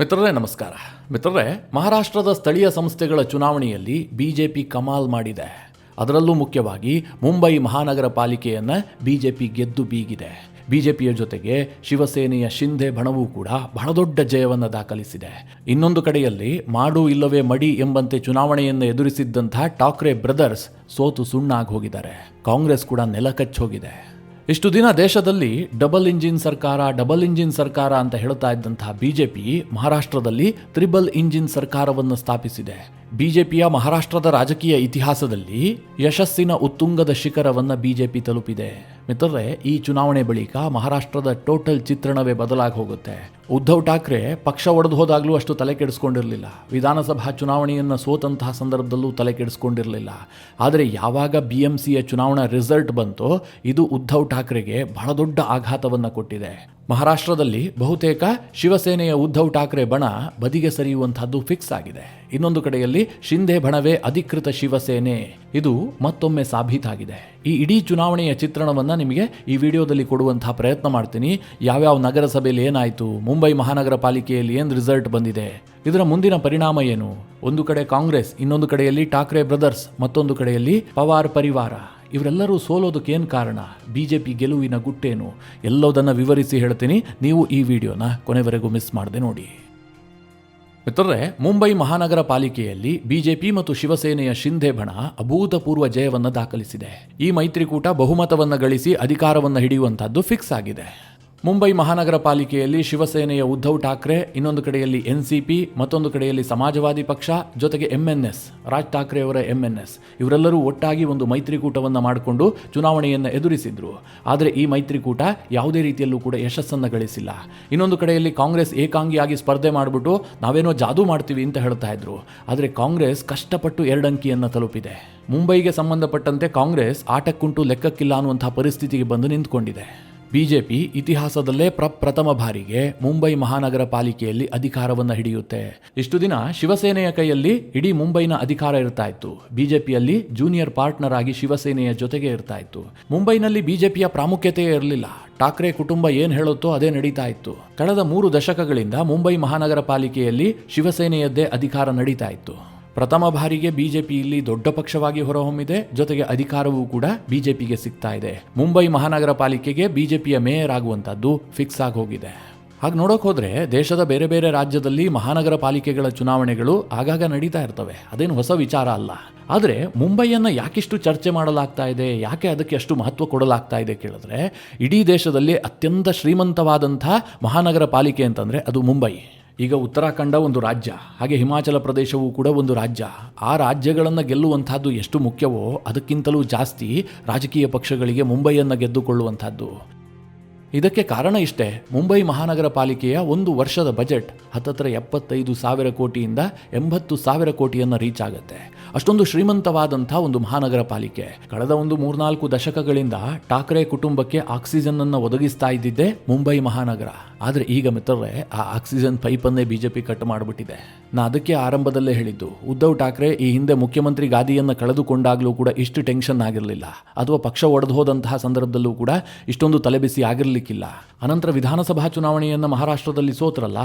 ಮಿತ್ರರೇ ನಮಸ್ಕಾರ. ಮಿತ್ರರೇ, ಮಹಾರಾಷ್ಟ್ರದ ಸ್ಥಳೀಯ ಸಂಸ್ಥೆಗಳ ಚುನಾವಣೆಯಲ್ಲಿ ಬಿಜೆಪಿ ಕಮಾಲ್ ಮಾಡಿದೆ. ಅದರಲ್ಲೂ ಮುಖ್ಯವಾಗಿ ಮುಂಬೈ ಮಹಾನಗರ ಪಾಲಿಕೆಯನ್ನು ಬಿಜೆಪಿ ಗೆದ್ದು ಬೀಗಿದೆ. ಬಿಜೆಪಿಯ ಜೊತೆಗೆ ಶಿವಸೇನೆಯ ಶಿಂದೆ ಬಣವೂ ಕೂಡ ಬಹಳ ದೊಡ್ಡ ಜಯವನ್ನು ದಾಖಲಿಸಿದೆ. ಇನ್ನೊಂದು ಕಡೆಯಲ್ಲಿ ಮಾಡು ಇಲ್ಲವೇ ಮಡಿ ಎಂಬಂತೆ ಚುನಾವಣೆಯನ್ನು ಎದುರಿಸಿದ್ದಂತಹ ಠಾಕ್ರೆ ಬ್ರದರ್ಸ್ ಸೋತು ಸುಣ್ಣಾಗಿ ಹೋಗಿದ್ದಾರೆ. ಕಾಂಗ್ರೆಸ್ ಕೂಡ ನೆಲಕಚ್ಚಿ ಹೋಗಿದೆ. ಇಷ್ಟು ದಿನ ದೇಶದಲ್ಲಿ ಡಬಲ್ ಇಂಜಿನ್ ಸರ್ಕಾರ ಅಂತ ಹೇಳ್ತಾ ಇದ್ದಂತಹ ಬಿಜೆಪಿ ಮಹಾರಾಷ್ಟ್ರದಲ್ಲಿ ತ್ರಿಬಲ್ ಇಂಜಿನ್ ಸರ್ಕಾರವನ್ನು ಸ್ಥಾಪಿಸಿದೆ. ಬಿಜೆಪಿಯ ಮಹಾರಾಷ್ಟ್ರದ ರಾಜಕೀಯ ಇತಿಹಾಸದಲ್ಲಿ ಯಶಸ್ಸಿನ ಉತ್ತುಂಗದ ಶಿಖರವನ್ನು ಬಿಜೆಪಿ ತಲುಪಿದೆ. ಮಿತ್ರರೇ, ಈ ಚುನಾವಣೆ ಬಳಿಕ ಮಹಾರಾಷ್ಟ್ರದ ಟೋಟಲ್ ಚಿತ್ರಣವೇ ಬದಲಾಗಿ ಹೋಗುತ್ತೆ. ಉದ್ಧವ್ ಠಾಕ್ರೆ ಪಕ್ಷ ಒಡೆದು ಹೋದಾಗಲೂ ಅಷ್ಟು ತಲೆ ಕೆಡಿಸ್ಕೊಂಡಿರಲಿಲ್ಲ. ವಿಧಾನಸಭಾ ಚುನಾವಣೆಯನ್ನು ಸೋತಂತಹ ಸಂದರ್ಭದಲ್ಲೂ ತಲೆ ಕೆಡಿಸ್ಕೊಂಡಿರಲಿಲ್ಲ. ಆದರೆ ಯಾವಾಗ BMCಯ ಚುನಾವಣಾ ರಿಸಲ್ಟ್ ಬಂತೋ ಇದು ಉದ್ಧವ್ ಠಾಕ್ರೆಗೆ ಬಹಳ ದೊಡ್ಡ ಆಘಾತವನ್ನು ಕೊಟ್ಟಿದೆ. ಮಹಾರಾಷ್ಟ್ರದಲ್ಲಿ ಬಹುತೇಕ ಶಿವಸೇನೆಯ ಉದ್ಧವ್ ಠಾಕ್ರೆ ಬಣ ಬದಿಗೆ ಸರಿಯುವಂತಹದ್ದು ಫಿಕ್ಸ್ ಆಗಿದೆ. ಇನ್ನೊಂದು ಕಡೆಯಲ್ಲಿ ಶಿಂದೆ ಬಣವೇ ಅಧಿಕೃತ ಶಿವಸೇನೆ, ಇದು ಮತ್ತೊಮ್ಮೆ ಸಾಬೀತಾಗಿದೆ. ಈ ಇಡೀ ಚುನಾವಣೆಯ ಚಿತ್ರಣವನ್ನು ನಿಮಗೆ ಈ ವಿಡಿಯೋದಲ್ಲಿ ಕೊಡುವಂತಹ ಪ್ರಯತ್ನ ಮಾಡ್ತೀನಿ. ಯಾವ್ಯಾವ ನಗರಸಭೆಯಲ್ಲಿ ಏನಾಯಿತು, ಮುಂಬೈ ಮಹಾನಗರ ಪಾಲಿಕೆಯಲ್ಲಿ ಏನು ರಿಸಲ್ಟ್ ಬಂದಿದೆ, ಇದರ ಮುಂದಿನ ಪರಿಣಾಮ ಏನು, ಒಂದು ಕಡೆ ಕಾಂಗ್ರೆಸ್, ಇನ್ನೊಂದು ಕಡೆಯಲ್ಲಿ ಠಾಕ್ರೆ ಬ್ರದರ್ಸ್, ಮತ್ತೊಂದು ಕಡೆಯಲ್ಲಿ ಪವಾರ್ ಪರಿವಾರ, ಇವರೆಲ್ಲರೂ ಸೋಲೋದಕ್ಕೇನು ಕಾರಣ, ಬಿಜೆಪಿ ಗೆಲುವಿನ ಗುಟ್ಟೇನು, ಎಲ್ಲೋದನ್ನು ವಿವರಿಸಿ ಹೇಳ್ತೀನಿ. ನೀವು ಈ ವಿಡಿಯೋನ ಕೊನೆವರೆಗೂ ಮಿಸ್ ಮಾಡದೆ ನೋಡಿ. ಮಿತ್ರರೇ, ಮುಂಬೈ ಮಹಾನಗರ ಪಾಲಿಕೆಯಲ್ಲಿ ಬಿಜೆಪಿ ಮತ್ತು ಶಿವಸೇನೆಯ ಶಿಂದೆ ಬಣ ಅಭೂತಪೂರ್ವ ಜಯವನ್ನು ದಾಖಲಿಸಿದೆ. ಈ ಮೈತ್ರಿಕೂಟ ಬಹುಮತವನ್ನು ಗಳಿಸಿ ಅಧಿಕಾರವನ್ನು ಹಿಡಿಯುವಂತಹದ್ದು ಫಿಕ್ಸ್ ಆಗಿದೆ. ಮುಂಬೈ ಮಹಾನಗರ ಪಾಲಿಕೆಯಲ್ಲಿ ಶಿವಸೇನೆಯ ಉದ್ಧವ್ ಠಾಕ್ರೆ, ಇನ್ನೊಂದು ಕಡೆಯಲ್ಲಿ NCP, ಮತ್ತೊಂದು ಕಡೆಯಲ್ಲಿ ಸಮಾಜವಾದಿ ಪಕ್ಷ, ಜೊತೆಗೆ MNS, ರಾಜ್ ಠಾಕ್ರೆ ಅವರ MNS, ಇವರೆಲ್ಲರೂ ಒಟ್ಟಾಗಿ ಒಂದು ಮೈತ್ರಿಕೂಟವನ್ನು ಮಾಡಿಕೊಂಡು ಚುನಾವಣೆಯನ್ನು ಎದುರಿಸಿದ್ರು. ಆದರೆ ಈ ಮೈತ್ರಿಕೂಟ ಯಾವುದೇ ರೀತಿಯಲ್ಲೂ ಕೂಡ ಯಶಸ್ಸನ್ನು ಗಳಿಸಿಲ್ಲ. ಇನ್ನೊಂದು ಕಡೆಯಲ್ಲಿ ಕಾಂಗ್ರೆಸ್ ಏಕಾಂಗಿಯಾಗಿ ಸ್ಪರ್ಧೆ ಮಾಡಿಬಿಟ್ಟು ನಾವೇನೋ ಜಾದೂ ಮಾಡ್ತೀವಿ ಅಂತ ಹೇಳ್ತಾ ಇದ್ರು. ಆದರೆ ಕಾಂಗ್ರೆಸ್ ಕಷ್ಟಪಟ್ಟು 2 ಅಂಕಿಯನ್ನು ತಲುಪಿದೆ. ಮುಂಬೈಗೆ ಸಂಬಂಧಪಟ್ಟಂತೆ ಕಾಂಗ್ರೆಸ್ ಆಟಕ್ಕುಂಟು ಲೆಕ್ಕಕ್ಕಿಲ್ಲ ಅನ್ನುವಂತಹ ಪರಿಸ್ಥಿತಿಗೆ ಬಂದು ನಿಂತ್ಕೊಂಡಿದೆ. ಬಿಜೆಪಿ ಇತಿಹಾಸದಲ್ಲೇ ಪ್ರಥಮ ಬಾರಿಗೆ ಮುಂಬೈ ಮಹಾನಗರ ಪಾಲಿಕೆಯಲ್ಲಿ ಅಧಿಕಾರವನ್ನು ಹಿಡಿಯುತ್ತೆ. ಇಷ್ಟು ದಿನ ಶಿವಸೇನೆಯ ಕೈಯಲ್ಲಿ ಇಡೀ ಮುಂಬೈನ ಅಧಿಕಾರ ಇರ್ತಾ ಇತ್ತು. ಬಿಜೆಪಿಯಲ್ಲಿ ಜೂನಿಯರ್ ಪಾರ್ಟ್ನರ್ ಆಗಿ ಶಿವಸೇನೆಯ ಜೊತೆಗೆ ಇರ್ತಾ ಇತ್ತು. ಮುಂಬೈನಲ್ಲಿ ಬಿಜೆಪಿಯ ಪ್ರಾಮುಖ್ಯತೆಯೇ ಇರಲಿಲ್ಲ. ಠಾಕ್ರೆ ಕುಟುಂಬ ಏನು ಹೇಳುತ್ತೋ ಅದೇ ನಡೀತಾ ಇತ್ತು. ಕಳೆದ 3 ದಶಕಗಳಿಂದ ಮುಂಬೈ ಮಹಾನಗರ ಪಾಲಿಕೆಯಲ್ಲಿ ಶಿವಸೇನೆಯದ್ದೇ ಅಧಿಕಾರ ನಡೀತಾ ಇತ್ತು. ಪ್ರಥಮ ಬಾರಿಗೆ ಬಿಜೆಪಿ ಇಲ್ಲಿ ದೊಡ್ಡ ಪಕ್ಷವಾಗಿ ಹೊರಹೊಮ್ಮಿದೆ. ಜೊತೆಗೆ ಅಧಿಕಾರವೂ ಕೂಡ ಬಿಜೆಪಿಗೆ ಸಿಗ್ತಾ ಇದೆ. ಮುಂಬೈ ಮಹಾನಗರ ಪಾಲಿಕೆಗೆ ಬಿಜೆಪಿಯ ಮೇಯರ್ ಆಗುವಂತದ್ದು ಫಿಕ್ಸ್ ಆಗಿ ಹೋಗಿದೆ. ಹಾಗೆ ನೋಡೋಕೆ ಹೋದ್ರೆ ದೇಶದ ಬೇರೆ ಬೇರೆ ರಾಜ್ಯದಲ್ಲಿ ಮಹಾನಗರ ಪಾಲಿಕೆಗಳ ಚುನಾವಣೆಗಳು ಆಗಾಗ ನಡೀತಾ ಇರ್ತವೆ. ಅದೇನು ಹೊಸ ವಿಚಾರ ಅಲ್ಲ. ಆದರೆ ಮುಂಬೈಯನ್ನು ಯಾಕಿಷ್ಟು ಚರ್ಚೆ ಮಾಡಲಾಗ್ತಾ ಇದೆ, ಯಾಕೆ ಅದಕ್ಕೆ ಅಷ್ಟು ಮಹತ್ವ ಕೊಡಲಾಗ್ತಾ ಇದೆ ಕೇಳಿದ್ರೆ, ಇಡೀ ದೇಶದಲ್ಲಿ ಅತ್ಯಂತ ಶ್ರೀಮಂತವಾದಂಥ ಮಹಾನಗರ ಪಾಲಿಕೆ ಅಂತಂದರೆ ಅದು ಮುಂಬೈ. ಈಗ ಉತ್ತರಾಖಂಡ ಒಂದು ರಾಜ್ಯ, ಹಾಗೆ ಹಿಮಾಚಲ ಪ್ರದೇಶವೂ ಕೂಡ ಒಂದು ರಾಜ್ಯ. ಆ ರಾಜ್ಯಗಳನ್ನು ಗೆಲ್ಲುವಂಥದ್ದು ಎಷ್ಟು ಮುಖ್ಯವೋ ಅದಕ್ಕಿಂತಲೂ ಜಾಸ್ತಿ ರಾಜಕೀಯ ಪಕ್ಷಗಳಿಗೆ ಮುಂಬೈಯನ್ನು ಗೆದ್ದುಕೊಳ್ಳುವಂಥದ್ದು. ಇದಕ್ಕೆ ಕಾರಣ ಇಷ್ಟೇ, ಮುಂಬೈ ಮಹಾನಗರ ಪಾಲಿಕೆಯ ಒಂದು ವರ್ಷದ ಬಜೆಟ್ ಹತ್ತತ್ರ 75,000 ಕೋಟಿಯಿಂದ 80,000 ಕೋಟಿಯನ್ನು ರೀಚ್ ಆಗುತ್ತೆ. ಅಷ್ಟೊಂದು ಶ್ರೀಮಂತವಾದಂಥ ಒಂದು ಮಹಾನಗರ ಪಾಲಿಕೆ. ಕಳೆದ ಒಂದು 3-4 ದಶಕಗಳಿಂದ ಠಾಕ್ರೆ ಕುಟುಂಬಕ್ಕೆ ಆಕ್ಸಿಜನ್ ಅನ್ನು ಒದಗಿಸ್ತಾ ಇದ್ದಿದ್ದೆ ಮುಂಬೈ ಮಹಾನಗರ. ಆದರೆ ಈಗ ಮಿತ್ರರೇ, ಆ ಆಕ್ಸಿಜನ್ ಪೈಪನ್ನೇ ಬಿಜೆಪಿ ಕಟ್ ಮಾಡಿಬಿಟ್ಟಿದೆ. ನಾ ಅದಕ್ಕೆ ಆರಂಭದಲ್ಲೇ ಹೇಳಿದ್ದು, ಉದ್ಧವ್ ಠಾಕ್ರೆ ಈ ಹಿಂದೆ ಮುಖ್ಯಮಂತ್ರಿ ಗಾದಿಯನ್ನು ಕಳೆದುಕೊಂಡಾಗಲೂ ಕೂಡ ಇಷ್ಟು ಟೆನ್ಷನ್ ಆಗಿರಲಿಲ್ಲ, ಅಥವಾ ಪಕ್ಷ ಒಡೆದು ಹೋದಂತಹ ಸಂದರ್ಭದಲ್ಲೂ ಕೂಡ ಇಷ್ಟೊಂದು ತಲೆಬಿಸಿ ಆಗಿರಲಿಕ್ಕಿಲ್ಲ. ಅನಂತರ ವಿಧಾನಸಭಾ ಚುನಾವಣೆಯನ್ನು ಮಹಾರಾಷ್ಟ್ರದಲ್ಲಿ ಸೋತ್ರಲ್ಲ,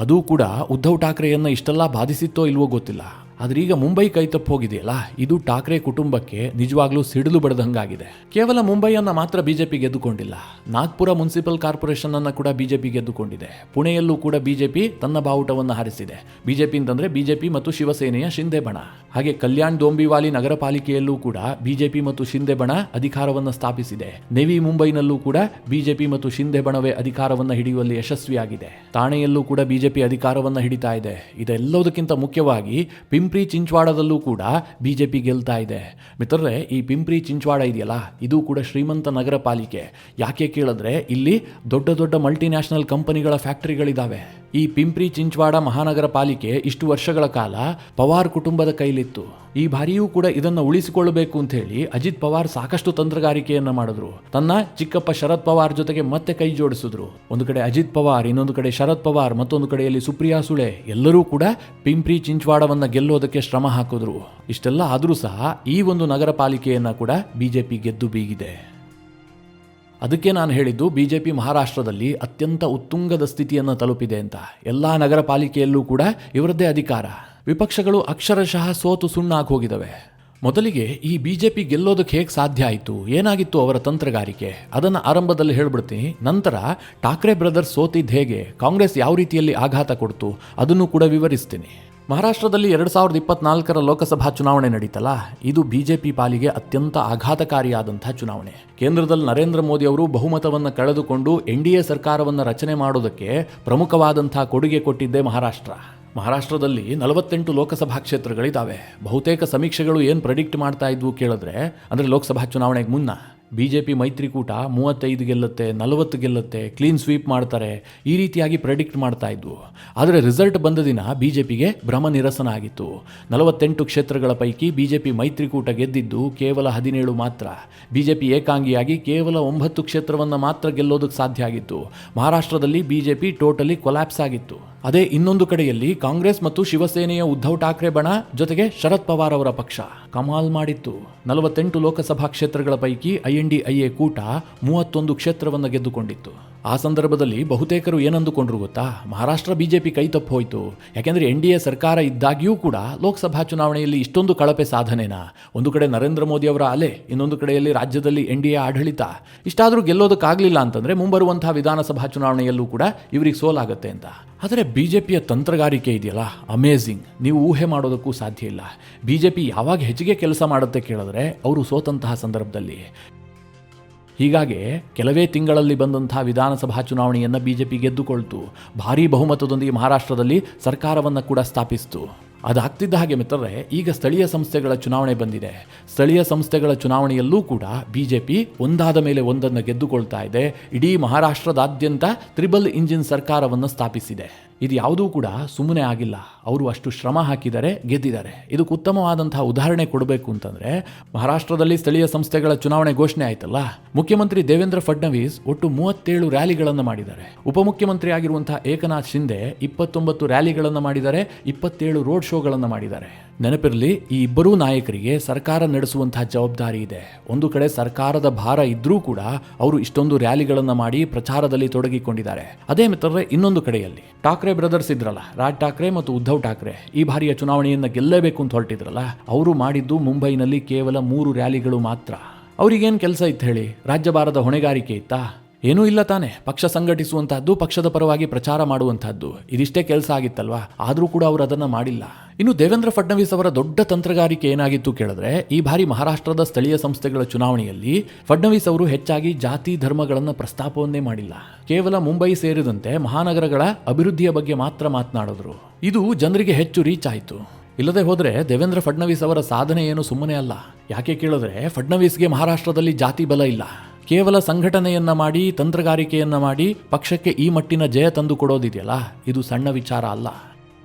ಅದೂ ಕೂಡ ಉದ್ಧವ್ ಠಾಕ್ರೆಯನ್ನು ಇಷ್ಟೆಲ್ಲ ಬಾಧಿಸಿತ್ತೋ ಇಲ್ವೋ ಗೊತ್ತಿಲ್ಲ. ಆದರೆ ಈಗ ಮುಂಬೈ ಕೈತಪ್ಪು ಹೋಗಿದೆಯಲ್ಲ, ಇದು ಠಾಕ್ರೆ ಕುಟುಂಬಕ್ಕೆ ನಿಜವಾಗ್ಲೂ ಸಿಡಿಲು ಬಡದಂಗಾಗಿದೆ. ಕೇವಲ ಮುಂಬೈಯನ್ನು ಮಾತ್ರ ಬಿಜೆಪಿ ಗೆದ್ದುಕೊಂಡಿಲ್ಲ, ನಾಗ್ಪುರ ಮುನ್ಸಿಪಲ್ ಕಾರ್ಪೊರೇಷನ್ ಅನ್ನು ಕೂಡ ಬಿಜೆಪಿ ಗೆದ್ದುಕೊಂಡಿದೆ. ಪುಣೆಯಲ್ಲೂ ಕೂಡ ಬಿಜೆಪಿ ತನ್ನ ಬಾವುಟವನ್ನು ಹಾರಿಸಿದೆ. ಬಿಜೆಪಿ ಅಂತಂದ್ರೆ ಬಿಜೆಪಿ ಮತ್ತು ಶಿವಸೇನೆಯ ಶಿಂದೆ ಬಣ. ಹಾಗೆ ಕಲ್ಯಾಣ್ ದೊಂಬಿವಾಲಿ ನಗರ ಪಾಲಿಕೆಯಲ್ಲೂ ಕೂಡ ಬಿಜೆಪಿ ಮತ್ತು ಶಿಂದೆ ಬಣ ಅಧಿಕಾರವನ್ನು ಸ್ಥಾಪಿಸಿದೆ. ನೆವಿ ಮುಂಬೈನಲ್ಲೂ ಕೂಡ ಬಿಜೆಪಿ ಮತ್ತು ಶಿಂದೆ ಬಣವೇ ಅಧಿಕಾರವನ್ನು ಹಿಡಿಯುವಲ್ಲಿ ಯಶಸ್ವಿಯಾಗಿದೆ. ಥಾಣೆಯಲ್ಲೂ ಕೂಡ ಬಿಜೆಪಿ ಅಧಿಕಾರವನ್ನು ಹಿಡಿತಾ ಇದೆ. ಇದೆಲ್ಲದಕ್ಕಿಂತ ಮುಖ್ಯವಾಗಿ ಪಿಂಪ್ರಿ ಚಿಂಚ್ವಾಡದಲ್ಲೂ ಕೂಡ ಬಿಜೆಪಿ ಗೆಲ್ತಾ ಇದೆ. ಮಿತ್ರರೇ, ಈ ಪಿಂಪ್ರಿ ಚಿಂಚ್ವಾಡ ಇದೆಯಲ್ಲ, ಇದು ಕೂಡ ಶ್ರೀಮಂತ ನಗರ ಪಾಲಿಕೆ. ಯಾಕೆ ಕೇಳಿದ್ರೆ ಇಲ್ಲಿ ದೊಡ್ಡ ದೊಡ್ಡ ಮಲ್ಟಿನ್ಯಾಷನಲ್ ಕಂಪನಿಗಳ ಫ್ಯಾಕ್ಟರಿಗಳಿದ್ದಾವೆ. ಈ ಪಿಂಪ್ರಿ ಚಿಂಚ್ವಾಡ ಮಹಾನಗರ ಪಾಲಿಕೆ ಇಷ್ಟು ವರ್ಷಗಳ ಕಾಲ ಪವಾರ್ ಕುಟುಂಬದ ಕೈಲಿತ್ತು. ಈ ಬಾರಿಯೂ ಕೂಡ ಇದನ್ನು ಉಳಿಸಿಕೊಳ್ಳಬೇಕು ಅಂತ ಹೇಳಿ ಅಜಿತ್ ಪವಾರ್ ಸಾಕಷ್ಟು ತಂತ್ರಗಾರಿಕೆಯನ್ನು ಮಾಡಿದ್ರು. ತನ್ನ ಚಿಕ್ಕಪ್ಪ ಶರದ್ ಪವಾರ್ ಜೊತೆಗೆ ಮತ್ತೆ ಕೈ ಜೋಡಿಸಿದ್ರು. ಒಂದು ಕಡೆ ಅಜಿತ್ ಪವಾರ್, ಇನ್ನೊಂದು ಕಡೆ ಶರದ್ ಪವಾರ್, ಮತ್ತೊಂದು ಕಡೆಯಲ್ಲಿ ಸುಪ್ರಿಯಾ ಸುಳೆ, ಎಲ್ಲರೂ ಕೂಡ ಪಿಂಪ್ರಿ ಚಿಂಚ್ವಾಡವನ್ನು ಗೆಲ್ಲೋದಕ್ಕೆ ಶ್ರಮ ಹಾಕಿದ್ರು. ಇಷ್ಟೆಲ್ಲ ಆದರೂ ಸಹ ಈ ಒಂದು ನಗರ ಪಾಲಿಕೆಯನ್ನು ಕೂಡ ಬಿಜೆಪಿ ಗೆದ್ದು ಬೀಗಿದೆ. ಅದಕ್ಕೆ ನಾನು ಹೇಳಿದ್ದು ಬಿಜೆಪಿ ಮಹಾರಾಷ್ಟ್ರದಲ್ಲಿ ಅತ್ಯಂತ ಉತ್ತುಂಗದ ಸ್ಥಿತಿಯನ್ನು ತಲುಪಿದೆ ಅಂತ. ಎಲ್ಲ ನಗರ ಪಾಲಿಕೆಯಲ್ಲೂ ಕೂಡ ಇವರದ್ದೇ ಅಧಿಕಾರ. ವಿಪಕ್ಷಗಳು ಅಕ್ಷರಶಃ ಸೋತು ಸುಣ್ಣಾಗಿ ಹೋಗಿದವೆ. ಮೊದಲಿಗೆ ಈ ಬಿಜೆಪಿ ಗೆಲ್ಲೋದಕ್ಕೆ ಹೇಗೆ ಸಾಧ್ಯ ಆಯಿತು, ಏನಾಗಿತ್ತು ಅವರ ತಂತ್ರಗಾರಿಕೆ, ಅದನ್ನು ಆರಂಭದಲ್ಲಿ ಹೇಳ್ಬಿಡ್ತೀನಿ. ನಂತರ ಠಾಕ್ರೆ ಬ್ರದರ್ಸ್ ಸೋತಿದ್ದು ಹೇಗೆ, ಕಾಂಗ್ರೆಸ್ ಯಾವ ರೀತಿಯಲ್ಲಿ ಆಘಾತ ಕೊಡ್ತು ಅದನ್ನು ಕೂಡ ವಿವರಿಸ್ತೀನಿ. ಮಹಾರಾಷ್ಟ್ರದಲ್ಲಿ 2024 ಲೋಕಸಭಾ ಚುನಾವಣೆ ನಡೀತಲ್ಲ, ಇದು ಬಿಜೆಪಿ ಪಾಲಿಗೆ ಅತ್ಯಂತ ಆಘಾತಕಾರಿಯಾದಂಥ ಚುನಾವಣೆ. ಕೇಂದ್ರದಲ್ಲಿ ನರೇಂದ್ರ ಮೋದಿ ಅವರು ಬಹುಮತವನ್ನು ಕಳೆದುಕೊಂಡು NDA ಸರ್ಕಾರವನ್ನು ರಚನೆ ಮಾಡೋದಕ್ಕೆ ಪ್ರಮುಖವಾದಂಥ ಕೊಡುಗೆ ಕೊಟ್ಟಿದ್ದೇ ಮಹಾರಾಷ್ಟ್ರದಲ್ಲಿ 48 ಲೋಕಸಭಾ ಕ್ಷೇತ್ರಗಳಿದ್ದಾವೆ. ಬಹುತೇಕ ಸಮೀಕ್ಷೆಗಳು ಏನು ಪ್ರೆಡಿಕ್ಟ್ ಮಾಡ್ತಾ ಇದ್ವು ಕೇಳಿದ್ರೆ, ಅಂದರೆ ಲೋಕಸಭಾ ಚುನಾವಣೆಗೆ ಮುನ್ನ ಬಿಜೆಪಿ ಮೈತ್ರಿಕೂಟ 35 ಗೆಲ್ಲುತ್ತೆ, 40 ಗೆಲ್ಲುತ್ತೆ, ಕ್ಲೀನ್ ಸ್ವೀಪ್ ಮಾಡ್ತಾರೆ, ಈ ರೀತಿಯಾಗಿ ಪ್ರೆಡಿಕ್ಟ್ ಮಾಡ್ತಾ ಇದ್ವು. ಆದರೆ ರಿಸಲ್ಟ್ ಬಂದ ದಿನ ಬಿಜೆಪಿಗೆ ಭ್ರಮ ನಿರಸನ ಆಗಿತ್ತು. 48 ಕ್ಷೇತ್ರಗಳ ಪೈಕಿ ಬಿಜೆಪಿ ಮೈತ್ರಿಕೂಟ ಗೆದ್ದಿದ್ದು ಕೇವಲ 17 ಮಾತ್ರ. ಬಿಜೆಪಿ ಏಕಾಂಗಿಯಾಗಿ ಕೇವಲ 9 ಕ್ಷೇತ್ರವನ್ನು ಮಾತ್ರ ಗೆಲ್ಲೋದಕ್ಕೆ ಸಾಧ್ಯ ಆಗಿತ್ತು. ಮಹಾರಾಷ್ಟ್ರದಲ್ಲಿ ಬಿಜೆಪಿ ಟೋಟಲಿ ಕೊಲ್ಯಾಪ್ಸ್ ಆಗಿತ್ತು. ಅದೇ ಇನ್ನೊಂದು ಕಡೆಯಲ್ಲಿ ಕಾಂಗ್ರೆಸ್ ಮತ್ತು ಶಿವಸೇನೆಯ ಉದ್ಧವ್ ಠಾಕ್ರೆ ಬಣ ಜೊತೆಗೆ ಶರದ್ ಪವಾರ್ ಅವರ ಪಕ್ಷ ಕಮಾಲ್ ಮಾಡಿತ್ತು. 48 ಲೋಕಸಭಾ ಕ್ಷೇತ್ರಗಳ ಪೈಕಿ INDIA ಕೂಟ 31 ಕ್ಷೇತ್ರವನ್ನು ಗೆದ್ದುಕೊಂಡಿತ್ತು. ಆ ಸಂದರ್ಭದಲ್ಲಿ ಬಹುತೇಕರು ಏನಂದುಕೊಂಡ್ರು ಗೊತ್ತಾ, ಮಹಾರಾಷ್ಟ್ರ ಬಿಜೆಪಿ ಕೈ ತಪ್ಪು ಹೋಯಿತು. ಯಾಕೆಂದರೆ NDA ಸರ್ಕಾರ ಇದ್ದಾಗ್ಯೂ ಕೂಡ ಲೋಕಸಭಾ ಚುನಾವಣೆಯಲ್ಲಿ ಇಷ್ಟೊಂದು ಕಳಪೆ ಸಾಧನೆನಾ? ಒಂದು ಕಡೆ ನರೇಂದ್ರ ಮೋದಿ ಅವರ ಅಲೆ, ಇನ್ನೊಂದು ಕಡೆಯಲ್ಲಿ ರಾಜ್ಯದಲ್ಲಿ NDA ಆಡಳಿತ. ಇಷ್ಟಾದರೂ ಗೆಲ್ಲೋದಕ್ಕಾಗಲಿಲ್ಲ ಅಂತಂದರೆ ಮುಂಬರುವಂತಹ ವಿಧಾನಸಭಾ ಚುನಾವಣೆಯಲ್ಲೂ ಕೂಡ ಇವರಿಗೆ ಸೋಲಾಗುತ್ತೆ ಅಂತ. ಆದರೆ ಬಿಜೆಪಿಯ ತಂತ್ರಗಾರಿಕೆ ಇದೆಯಲ್ಲ, ಅಮೇಝಿಂಗ್. ನೀವು ಊಹೆ ಮಾಡೋದಕ್ಕೂ ಸಾಧ್ಯ ಇಲ್ಲ. ಬಿಜೆಪಿ ಯಾವಾಗ ಹೆಚ್ಚಿಗೆ ಕೆಲಸ ಮಾಡುತ್ತೆ ಕೇಳಿದ್ರೆ ಅವರು ಸೋತಂತಹ ಸಂದರ್ಭದಲ್ಲಿ. ಹೀಗಾಗಿ ಕೆಲವೇ ತಿಂಗಳಲ್ಲಿ ಬಂದಂತಹ ವಿಧಾನಸಭಾ ಚುನಾವಣೆಯನ್ನು ಬಿಜೆಪಿ ಗೆದ್ದುಕೊಳ್ತು. ಭಾರೀ ಬಹುಮತದೊಂದಿಗೆ ಮಹಾರಾಷ್ಟ್ರದಲ್ಲಿ ಸರ್ಕಾರವನ್ನು ಕೂಡ ಸ್ಥಾಪಿಸಿತು. ಅದಾಗ್ತಿದ್ದ ಹಾಗೆ ಮಿತ್ರರೇ, ಈಗ ಸ್ಥಳೀಯ ಸಂಸ್ಥೆಗಳ ಚುನಾವಣೆ ಬಂದಿದೆ. ಸ್ಥಳೀಯ ಸಂಸ್ಥೆಗಳ ಚುನಾವಣೆಯಲ್ಲೂ ಕೂಡ ಬಿಜೆಪಿ ಒಂದಾದ ಮೇಲೆ ಒಂದನ್ನು ಗೆದ್ದುಕೊಳ್ತಾ ಇದೆ. ಇಡೀ ಮಹಾರಾಷ್ಟ್ರದಾದ್ಯಂತ ತ್ರಿಬಲ್ ಇಂಜಿನ್ ಸರ್ಕಾರವನ್ನು ಸ್ಥಾಪಿಸಿದೆ. ಇದು ಯಾವುದೂ ಕೂಡ ಸುಮ್ಮನೆ ಆಗಿಲ್ಲ. ಅವರು ಅಷ್ಟು ಶ್ರಮ ಹಾಕಿದ್ದಾರೆ, ಗೆದ್ದಿದ್ದಾರೆ. ಇದಕ್ಕೆ ಉತ್ತಮವಾದಂತಹ ಉದಾಹರಣೆ ಕೊಡಬೇಕು ಅಂತಂದರೆ, ಮಹಾರಾಷ್ಟ್ರದಲ್ಲಿ ಸ್ಥಳೀಯ ಸಂಸ್ಥೆಗಳ ಚುನಾವಣೆ ಘೋಷಣೆ ಆಯ್ತಲ್ಲ, ಮುಖ್ಯಮಂತ್ರಿ ದೇವೇಂದ್ರ ಫಡ್ನವೀಸ್ ಒಟ್ಟು 37 ರ್ಯಾಲಿಗಳನ್ನು ಮಾಡಿದ್ದಾರೆ. ಉಪಮುಖ್ಯಮಂತ್ರಿ ಆಗಿರುವಂತಹ ಏಕನಾಥ್ ಶಿಂದೆ 29 ರ್ಯಾಲಿಗಳನ್ನು ಮಾಡಿದ್ದಾರೆ, 27 ರೋಡ್ ಶೋಗಳನ್ನು ಮಾಡಿದ್ದಾರೆ. ನೆನಪಿರಲಿ, ಈ ಇಬ್ಬರೂ ನಾಯಕರಿಗೆ ಸರ್ಕಾರ ನಡೆಸುವಂತಹ ಜವಾಬ್ದಾರಿ ಇದೆ. ಒಂದು ಕಡೆ ಸರ್ಕಾರದ ಭಾರ ಇದ್ರೂ ಕೂಡ ಅವರು ಇಷ್ಟೊಂದು ರ್ಯಾಲಿಗಳನ್ನು ಮಾಡಿ ಪ್ರಚಾರದಲ್ಲಿ ತೊಡಗಿಕೊಂಡಿದ್ದಾರೆ. ಅದೇ ಮಿತ್ರರೇ, ಇನ್ನೊಂದು ಕಡೆಯಲ್ಲಿ ಠಾಕ್ರೆ ಬ್ರದರ್ಸ್ ಇದ್ರಲ್ಲ, ರಾಜ್ ಠಾಕ್ರೆ ಮತ್ತು ಉದ್ಧವ್ ಠಾಕ್ರೆ, ಈ ಬಾರಿಯ ಚುನಾವಣೆಯನ್ನು ಗೆಲ್ಲಬೇಕು ಅಂತ ಹೊರಟಿದ್ರಲ್ಲ, ಅವರು ಮಾಡಿದ್ದು ಮುಂಬೈನಲ್ಲಿ ಕೇವಲ 3 ರ್ಯಾಲಿಗಳು ಮಾತ್ರ. ಅವರಿಗೇನು ಕೆಲಸ ಇತ್ತು ಹೇಳಿ? ರಾಜ್ಯಭಾರದ ಹೊಣೆಗಾರಿಕೆ ಇತ್ತಾ? ಏನೂ ಇಲ್ಲ ತಾನೆ. ಪಕ್ಷ ಸಂಘಟಿಸುವಂತಹದ್ದು, ಪಕ್ಷದ ಪರವಾಗಿ ಪ್ರಚಾರ ಮಾಡುವಂತಹದ್ದು, ಇದಿಷ್ಟೇ ಕೆಲಸ ಆಗಿತ್ತಲ್ವಾ? ಆದರೂ ಕೂಡ ಅವರು ಅದನ್ನು ಮಾಡಿಲ್ಲ. ಇನ್ನು ದೇವೇಂದ್ರ ಫಡ್ನವೀಸ್ ಅವರ ದೊಡ್ಡ ತಂತ್ರಗಾರಿಕೆ ಏನಾಗಿತ್ತು ಕೇಳಿದ್ರೆ, ಈ ಬಾರಿ ಮಹಾರಾಷ್ಟ್ರದ ಸ್ಥಳೀಯ ಸಂಸ್ಥೆಗಳ ಚುನಾವಣೆಯಲ್ಲಿ ಫಡ್ನವೀಸ್ ಅವರು ಹೆಚ್ಚಾಗಿ ಜಾತಿ ಧರ್ಮಗಳನ್ನು ಪ್ರಸ್ತಾಪವನ್ನೇ ಮಾಡಿಲ್ಲ. ಕೇವಲ ಮುಂಬೈ ಸೇರಿದಂತೆ ಮಹಾನಗರಗಳ ಅಭಿವೃದ್ಧಿಯ ಬಗ್ಗೆ ಮಾತ್ರ ಮಾತನಾಡಿದ್ರು. ಇದು ಜನರಿಗೆ ಹೆಚ್ಚು ರೀಚ್ ಆಯಿತು. ಇಲ್ಲದೆ ಹೋದರೆ ದೇವೇಂದ್ರ ಫಡ್ನವೀಸ್ ಅವರ ಸಾಧನೆ ಏನು ಸುಮ್ಮನೆ ಅಲ್ಲ. ಯಾಕೆ ಕೇಳಿದ್ರೆ, ಫಡ್ನವೀಸ್ಗೆ ಮಹಾರಾಷ್ಟ್ರದಲ್ಲಿ ಜಾತಿ ಬಲ ಇಲ್ಲ. ಕೇವಲ ಸಂಘಟನೆಯನ್ನ ಮಾಡಿ, ತಂತ್ರಗಾರಿಕೆಯನ್ನ ಮಾಡಿ ಪಕ್ಷಕ್ಕೆ ಈ ಮಟ್ಟಿನ ಜಯ ತಂದು ಕೊಡೋದಿದೆಯಲ್ಲ, ಇದು ಸಣ್ಣ ವಿಚಾರ ಅಲ್ಲ.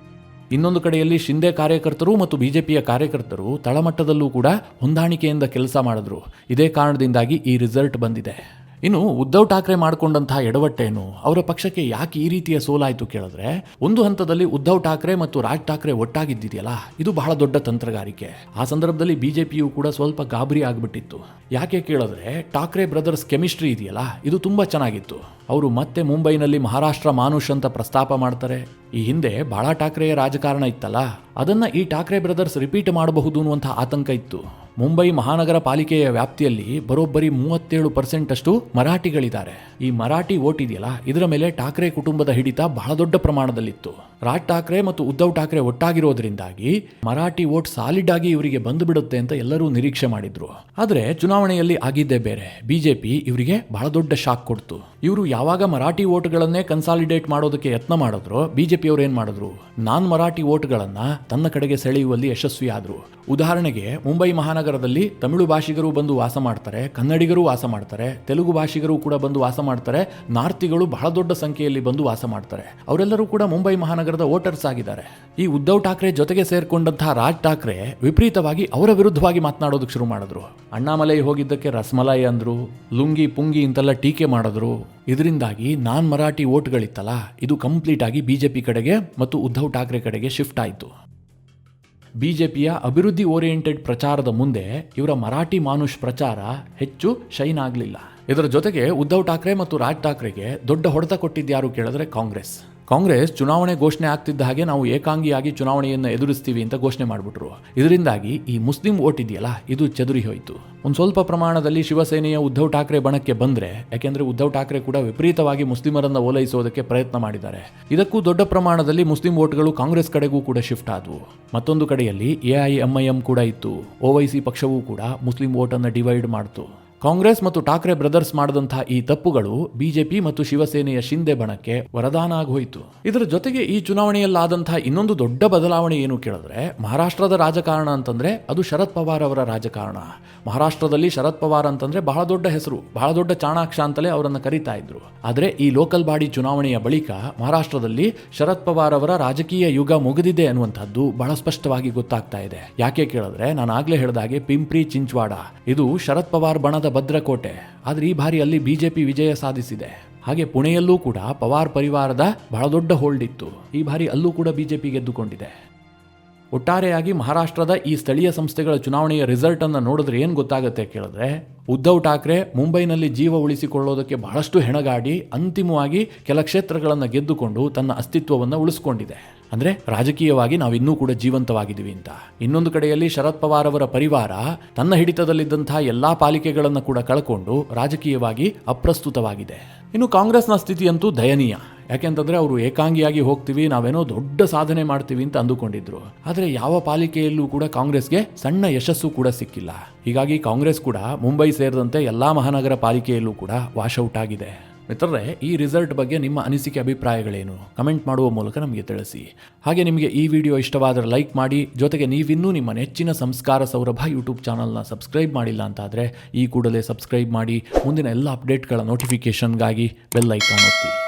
ಇನ್ನೊಂದು ಕಡೆಯಲ್ಲಿ ಶಿಂದೆ ಕಾರ್ಯಕರ್ತರು ಮತ್ತು ಬಿಜೆಪಿಯ ಕಾರ್ಯಕರ್ತರು ತಳಮಟ್ಟದಲ್ಲೂ ಕೂಡ ಹೊಂದಾಣಿಕೆಯಿಂದ ಕೆಲಸ ಮಾಡಿದ್ರು. ಇದೇ ಕಾರಣದಿಂದಾಗಿ ಈ ರಿಸಲ್ಟ್ ಬಂದಿದೆ. ಇನ್ನು ಉದ್ಧವ್ ಠಾಕ್ರೆ ಮಾಡಿಕೊಂಡಂತಹ ಎಡವಟ್ಟೇನು, ಅವರ ಪಕ್ಷಕ್ಕೆ ಯಾಕೆ ಈ ರೀತಿಯ ಸೋಲಾಯಿತು ಕೇಳಿದ್ರೆ, ಒಂದು ಹಂತದಲ್ಲಿ ಉದ್ಧವ್ ಠಾಕ್ರೆ ಮತ್ತು ರಾಜ್ ಠಾಕ್ರೆ ಒಟ್ಟಾಗಿದ್ದಿದೆಯಲ್ಲ, ಇದು ಬಹಳ ದೊಡ್ಡ ತಂತ್ರಗಾರಿಕೆ. ಆ ಸಂದರ್ಭದಲ್ಲಿ ಬಿಜೆಪಿಯು ಕೂಡ ಸ್ವಲ್ಪ ಗಾಬರಿ ಆಗಿಬಿಟ್ಟಿತ್ತು. ಯಾಕೆ ಕೇಳಿದ್ರೆ, ಠಾಕ್ರೆ ಬ್ರದರ್ಸ್ ಕೆಮಿಸ್ಟ್ರಿ ಇದೆಯಲ್ಲ, ಇದು ತುಂಬಾ ಚೆನ್ನಾಗಿತ್ತು. ಅವರು ಮತ್ತೆ ಮುಂಬೈನಲ್ಲಿ ಮಹಾರಾಷ್ಟ್ರ ಮಾನುಷ್ ಅಂತ ಪ್ರಸ್ತಾಪ ಮಾಡ್ತಾರೆ. ಈ ಹಿಂದೆ ಬಾಳಾ ಠಾಕ್ರೆಯ ರಾಜಕಾರಣ ಇತ್ತಲ್ಲ, ಅದನ್ನ ಈ ಠಾಕ್ರೆ ಬ್ರದರ್ಸ್ ರಿಪೀಟ್ ಮಾಡಬಹುದು ಅನ್ನುವಂಥ ಆತಂಕ ಇತ್ತು. ಮುಂಬೈ ಮಹಾನಗರ ಪಾಲಿಕೆಯ ವ್ಯಾಪ್ತಿಯಲ್ಲಿ ಬರೋಬ್ಬರಿ 37% ಅಷ್ಟು ಮರಾಠಿಗಳಿದ್ದಾರೆ. ಈ ಮರಾಠಿ ವೋಟ್ ಇದೆಯಲ್ಲ, ಇದರ ಮೇಲೆ ಠಾಕ್ರೆ ಕುಟುಂಬದ ಹಿಡಿತ ಬಹಳ ದೊಡ್ಡ ಪ್ರಮಾಣದಲ್ಲಿತ್ತು. ರಾಜ್ ಠಾಕ್ರೆ ಮತ್ತು ಉದ್ಧವ್ ಠಾಕ್ರೆ ಒಟ್ಟಾಗಿರೋದ್ರಿಂದಾಗಿ ಮರಾಠಿ ವೋಟ್ ಸಾಲಿಡ್ ಆಗಿ ಇವರಿಗೆ ಬಂದು ಬಿಡುತ್ತೆ ಅಂತ ಎಲ್ಲರೂ ನಿರೀಕ್ಷೆ ಮಾಡಿದ್ರು. ಆದರೆ ಚುನಾವಣೆಯಲ್ಲಿ ಆಗಿದ್ದೇ ಬೇರೆ. ಬಿಜೆಪಿ ಇವರಿಗೆ ಬಹಳ ದೊಡ್ಡ ಶಾಕ್ ಕೊಡ್ತು. ಇವರು ಯಾವಾಗ ಮರಾಠಿ ವೋಟ್ಗಳನ್ನೇ ಕನ್ಸಾಲಿಡೇಟ್ ಮಾಡೋದಕ್ಕೆ ಯತ್ನ ಮಾಡಿದ್ರು, ಬಿಜೆಪಿ ಅವರು ಏನ್ ಮಾಡಿದ್ರು, ನಾನ್ ಮರಾಠಿ ವೋಟ್ಗಳನ್ನ ತನ್ನ ಕಡೆಗೆ ಸೆಳೆಯುವಲ್ಲಿ ಯಶಸ್ವಿ ಆದ್ರು. ಉದಾಹರಣೆಗೆ, ಮುಂಬೈ ಮಹಾನಗರದಲ್ಲಿ ತಮಿಳು ಭಾಷಿಗರು ಬಂದು ವಾಸ ಮಾಡ್ತಾರೆ, ಕನ್ನಡಿಗರು ವಾಸ ಮಾಡ್ತಾರೆ, ತೆಲುಗು ಭಾಷಿಗರು ಕೂಡ ಬಂದು ವಾಸ ಮಾಡ್ತಾರೆ, ನಾರ್ತಿಗಳು ಬಹಳ ದೊಡ್ಡ ಸಂಖ್ಯೆಯಲ್ಲಿ ಬಂದು ವಾಸ ಮಾಡ್ತಾರೆ. ಅವರೆಲ್ಲರೂ ಕೂಡ ಮುಂಬೈ ಮಹಾನಗರದ ವೋಟರ್ಸ್ ಆಗಿದ್ದಾರೆ. ಈ ಉದ್ಧವ್ ಠಾಕ್ರೆ ಜೊತೆಗೆ ಸೇರ್ಕೊಂಡಂತಹ ರಾಜ್ ಠಾಕ್ರೆ ವಿಪರೀತವಾಗಿ ಅವರ ವಿರುದ್ಧವಾಗಿ ಮಾತನಾಡೋದಕ್ಕೆ ಶುರು ಮಾಡಿದ್ರು. ಅಣ್ಣಾಮಲೈ ಹೋಗಿದ್ದಕ್ಕೆ ರಸ್ಮಲೈ ಅಂದ್ರು, ಲುಂಗಿ ಪುಂಗಿ ಇಂತೆಲ್ಲ ಟೀಕೆ ಮಾಡಿದ್ರು. ಇದರಿಂದಾಗಿ ನಾನ್ ಮರಾಠಿ ವೋಟ್ಗಳಿತ್ತಲ್ಲ, ಇದು ಕಂಪ್ಲೀಟ್ ಆಗಿ ಬಿಜೆಪಿ ಕಡೆಗೆ ಮತ್ತು ಉದ್ಧವ್ ಠಾಕ್ರೆ ಕಡೆಗೆ ಶಿಫ್ಟ್ ಆಯಿತು. ಬಿಜೆಪಿಯ ಅಭಿವೃದ್ಧಿ ಓರಿಯೆಂಟೆಡ್ ಪ್ರಚಾರದ ಮುಂದೆ ಇವರ ಮರಾಠಿ ಮಾನುಷ್ ಪ್ರಚಾರ ಹೆಚ್ಚು ಶೈನ್ ಆಗಲಿಲ್ಲ. ಇದರ ಜೊತೆಗೆ ಉದ್ಧವ್ ಠಾಕ್ರೆ ಮತ್ತು ರಾಜ್ ಠಾಕ್ರೆಗೆ ದೊಡ್ಡ ಹೊಡೆತ ಕೊಟ್ಟಿದ್ಯಾರು ಕೇಳಿದ್ರೆ ಕಾಂಗ್ರೆಸ್ ಚುನಾವಣೆ ಘೋಷಣೆ ಆಗ್ತಿದ್ದ ಹಾಗೆ ನಾವು ಏಕಾಂಗಿಯಾಗಿ ಚುನಾವಣೆಯನ್ನು ಎದುರಿಸ್ತೀವಿ ಅಂತ ಘೋಷಣೆ ಮಾಡಿಬಿಟ್ರು. ಇದರಿಂದಾಗಿ ಈ ಮುಸ್ಲಿಂ ವೋಟ್ ಇದೆಯಲ್ಲ, ಇದು ಚದುರಿ ಹೋಯಿತು. ಒಂದು ಸ್ವಲ್ಪ ಪ್ರಮಾಣದಲ್ಲಿ ಶಿವಸೇನೆಯ ಉದ್ಧವ್ ಠಾಕ್ರೆ ಬಣಕ್ಕೆ ಬಂದರೆ, ಯಾಕೆಂದರೆ ಉದ್ಧವ್ ಠಾಕ್ರೆ ಕೂಡ ವಿಪರೀತವಾಗಿ ಮುಸ್ಲಿಮರನ್ನು ಓಲೈಸೋದಕ್ಕೆ ಪ್ರಯತ್ನ ಮಾಡಿದ್ದಾರೆ. ಇದಕ್ಕೂ ದೊಡ್ಡ ಪ್ರಮಾಣದಲ್ಲಿ ಮುಸ್ಲಿಂ ವೋಟ್ಗಳು ಕಾಂಗ್ರೆಸ್ ಕಡೆಗೂ ಕೂಡ ಶಿಫ್ಟ್ ಆದವು. ಮತ್ತೊಂದು ಕಡೆಯಲ್ಲಿ AIMIM ಕೂಡ ಇತ್ತು. OIC ಪಕ್ಷವೂ ಕೂಡ ಮುಸ್ಲಿಂ ವೋಟನ್ನು ಡಿವೈಡ್ ಮಾಡ್ತು. ಕಾಂಗ್ರೆಸ್ ಮತ್ತು ಠಾಕ್ರೆ ಬ್ರದರ್ಸ್ ಮಾಡಿದಂತಹ ಈ ತಪ್ಪುಗಳು ಬಿಜೆಪಿ ಮತ್ತು ಶಿವಸೇನೆಯ ಶಿಂದೆ ಬಣಕ್ಕೆ ವರದಾನ ಆಗೋಯಿತು. ಇದರ ಜೊತೆಗೆ ಈ ಚುನಾವಣೆಯಲ್ಲಾದಂತಹ ಇನ್ನೊಂದು ದೊಡ್ಡ ಬದಲಾವಣೆ ಏನು ಕೇಳಿದ್ರೆ, ಮಹಾರಾಷ್ಟ್ರದ ರಾಜಕಾರಣ ಅಂತಂದ್ರೆ ಅದು ಶರದ್ ಪವಾರ್ ಅವರ ರಾಜಕಾರಣ. ಮಹಾರಾಷ್ಟ್ರದಲ್ಲಿ ಶರದ್ ಪವಾರ್ ಅಂತಂದ್ರೆ ಬಹಳ ದೊಡ್ಡ ಹೆಸರು, ಬಹಳ ದೊಡ್ಡ ಚಾಣಾಕ್ಷ ಅಂತಲೇ ಅವರನ್ನು ಕರೀತಾ ಇದ್ರು. ಆದರೆ ಈ ಲೋಕಲ್ ಬಾಡಿ ಚುನಾವಣೆಯ ಬಳಿಕ ಮಹಾರಾಷ್ಟ್ರದಲ್ಲಿ ಶರದ್ ಪವಾರ್ ಅವರ ರಾಜಕೀಯ ಯುಗ ಮುಗಿದಿದೆ ಅನ್ನುವಂಥದ್ದು ಬಹಳ ಸ್ಪಷ್ಟವಾಗಿ ಗೊತ್ತಾಗ್ತಾ ಇದೆ. ಯಾಕೆ ಕೇಳಿದ್ರೆ, ನಾನು ಆಗ್ಲೇ ಹೇಳಿದ ಹಾಗೆ ಪಿಂಪ್ರಿ ಚಿಂಚ್ವಾಡ ಇದು ಶರದ್ ಪವಾರ್ ಬಣದ ಭದ್ರಕೋಟೆ. ಆದರೆ ಈ ಬಾರಿ ಅಲ್ಲಿ ಬಿಜೆಪಿ ವಿಜಯ ಸಾಧಿಸಿದೆ. ಹಾಗೆ ಪುಣೆಯಲ್ಲೂ ಕೂಡ ಪವಾರ್ ಪರಿವಾರದ ಬಹಳ ದೊಡ್ಡ ಹೋಲ್ಡ್ ಇತ್ತು. ಈ ಬಾರಿ ಅಲ್ಲೂ ಕೂಡ ಬಿಜೆಪಿ ಗೆದ್ದುಕೊಂಡಿದೆ. ಒಟ್ಟಾರೆಯಾಗಿ ಮಹಾರಾಷ್ಟ್ರದ ಈ ಸ್ಥಳೀಯ ಸಂಸ್ಥೆಗಳ ಚುನಾವಣೆಯ ರಿಸಲ್ಟ್ ಅನ್ನು ನೋಡಿದ್ರೆ ಏನು ಗೊತ್ತಾಗುತ್ತೆ ಕೇಳಿದ್ರೆ, ಉದ್ಧವ್ ಠಾಕ್ರೆ ಮುಂಬೈನಲ್ಲಿ ಜೀವ ಉಳಿಸಿಕೊಳ್ಳೋದಕ್ಕೆ ಬಹಳಷ್ಟು ಹೆಣಗಾಡಿ ಅಂತಿಮವಾಗಿ ಕೆಲ ಕ್ಷೇತ್ರಗಳನ್ನು ಗೆದ್ದುಕೊಂಡು ತನ್ನ ಅಸ್ತಿತ್ವವನ್ನು ಉಳಿಸಿಕೊಂಡಿದೆ. ಅಂದರೆ ರಾಜಕೀಯವಾಗಿ ನಾವಿನ್ನೂ ಕೂಡ ಜೀವಂತವಾಗಿದ್ದೀವಿ ಅಂತ. ಇನ್ನೊಂದು ಕಡೆಯಲ್ಲಿ ಶರದ್ ಪವಾರ್ ಅವರ ಪರಿವಾರ ತನ್ನ ಹಿಡಿತದಲ್ಲಿದ್ದಂತಹ ಎಲ್ಲಾ ಪಾಲಿಕೆಗಳನ್ನು ಕೂಡ ಕಳ್ಕೊಂಡು ರಾಜಕೀಯವಾಗಿ ಅಪ್ರಸ್ತುತವಾಗಿದೆ. ಇನ್ನು ಕಾಂಗ್ರೆಸ್ನ ಸ್ಥಿತಿಯಂತೂ ದಯನೀಯ. ಯಾಕೆಂತಂದ್ರೆ ಅವರು ಏಕಾಂಗಿಯಾಗಿ ಹೋಗ್ತೀವಿ, ನಾವೇನೋ ದೊಡ್ಡ ಸಾಧನೆ ಮಾಡ್ತೀವಿ ಅಂತ ಅಂದುಕೊಂಡಿದ್ರು. ಆದರೆ ಯಾವ ಪಾಲಿಕೆಯಲ್ಲೂ ಕೂಡ ಕಾಂಗ್ರೆಸ್ಗೆ ಸಣ್ಣ ಯಶಸ್ಸು ಕೂಡ ಸಿಕ್ಕಿಲ್ಲ. ಹೀಗಾಗಿ ಕಾಂಗ್ರೆಸ್ ಕೂಡ ಮುಂಬೈ ಸೇರಿದಂತೆ ಎಲ್ಲಾ ಮಹಾನಗರ ಪಾಲಿಕೆಯಲ್ಲೂ ಕೂಡ ವಾಶೌಟ್ ಆಗಿದೆ. ಮಿತ್ರರೇ, ಈ ರಿಸಲ್ಟ್ ಬಗ್ಗೆ ನಿಮ್ಮ ಅನಿಸಿಕೆ ಅಭಿಪ್ರಾಯಗಳೇನು? ಕಮೆಂಟ್ ಮಾಡುವ ಮೂಲಕ ನಮಗೆ ತಿಳಿಸಿ. ಹಾಗೆ ನಿಮಗೆ ಈ ವಿಡಿಯೋ ಇಷ್ಟವಾದರೆ ಲೈಕ್ ಮಾಡಿ. ಜೊತೆಗೆ ನೀವಿನ್ನೂ ನಿಮ್ಮ ನೆಚ್ಚಿನ ಸಂಸ್ಕಾರ ಸೌರಭ ಯೂಟ್ಯೂಬ್ ಚಾನಲ್ನ ಸಬ್ಸ್ಕ್ರೈಬ್ ಮಾಡಿಲ್ಲ ಅಂತಾದರೆ ಈ ಕೂಡಲೇ ಸಬ್ಸ್ಕ್ರೈಬ್ ಮಾಡಿ. ಮುಂದಿನ ಎಲ್ಲ ಅಪ್ಡೇಟ್ಗಳ ನೋಟಿಫಿಕೇಷನ್ಗಾಗಿ ಬೆಲ್ ಐಕಾನ್ ಒತ್ತಿ.